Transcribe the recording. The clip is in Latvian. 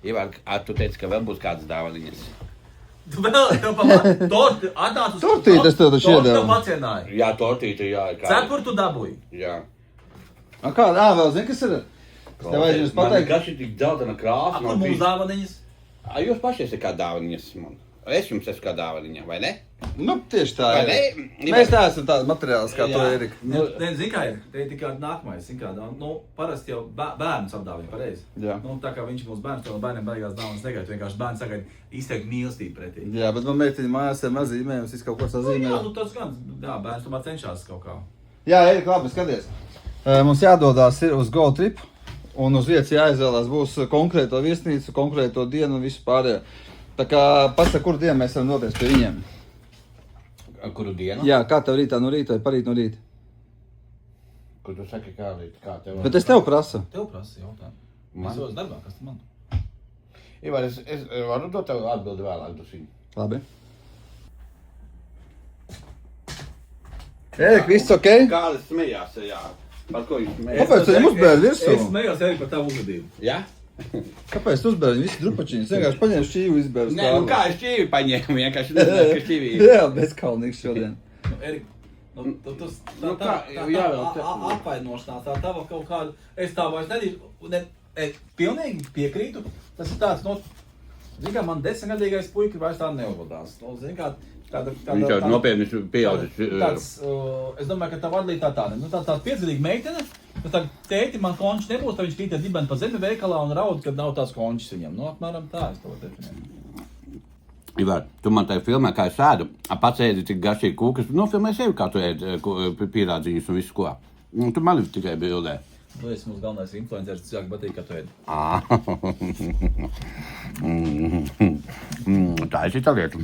Ivar, tu teici, ka vēl būs kādas dāvaniņas. Tu vēl, tev atnāc uz... Tortītes tev taču iedeva. Tortu pacienāji. Jā, tortīte, jā. Cepuru tu dabūji. Jā. Kāda? Vēl zini, kas ir? Es tev aizjums pateikt. Man ir tik dzeltena krāsa. Kur mūsu dāvaniņas? Jūs paši esat kā dāvaniņas man. Es jums esmu kā dāvaniņa, vai ne? Nu, tieši tā Vai ir. ne? Mēs neesam tāds materiāls kā Jā. tu, Erika. Zini kā ir? Te ir tikai nākamais, zini kā, parasti jau bērnus apdāvina pareizi. Jā. Tā kā viņš mūsu bērns, tad bērniem beigās dāvanas negaida, vienkārši bērns sagaida izteikti mīlestību pretī. Jā, bet man meitiņa mājās ir mazīmējums, viss kaut ko sazīmē. Jā, tas gan, bērns tomēr cenšas kaut kā. Jā, Erika, labi, skaties. Mums jādodās ir uz Gold Trip, un uz vietas jāizvēlās būs konkrēto viesnīcu, konkrēto dienu un visu pārējo. Tā kā pasaka, kuru dienu mēs varam doties pie viņiem. Kuru dienu? Jā, kā tev rītā no rīta vai parīt no rīta? Kur tu saki, kā tev? Bet es tev prasu. Tev prasa jautā. Man? Es jau darbā, kas tu man? Ivar, es varu dot tev atbildi vēlāk dusiņu. Labi. Erika, viss ok? Kādas smējās, jā. Par ko jūs smējās? Kāpēc tu viņam uzbēri virsū? Es smējos arī par tavu uzvedību. Jā? Kāpēc tu uzbēri visi drupačiņi? Es vienkārši paņēmu šķīvu izbēru uz Nē, nu kā es šķīvi paņēmu, vienkārši nezinu, ka šķīvi. Jā, bezkaunīgs šodien. Erika, jāvēl apvainošanās, tā tava kaut kāda, es tā vairs nedīšu, pilnīgi piekrītu, tas ir tāds, zin kā, man 10-gadīgais puika vairs tā neuzvadās, zin kā, viņš jau nopietni pieaudzis. Es domāju, ka tā vadlītā tāda, tāda piedzīvīga meitene, tad tā tēti man končs nebūs, tad viņš krīt dibeni pa zemi veikalā un raud, kad nav tās končs viņam, apmēram tā, es to definēju. Ivar, tu man tajā filmē, kā es ēdu, pats ēdi tik garšīgi kūkas, nofilmē sevi, kā tu ēdi pierādziņus un visu ko. Tu mani tikai bildē. Tu esi mūsu galvenais influenceris, cilvēki patīk, kā tu ēdi. Tā ir cita lieta.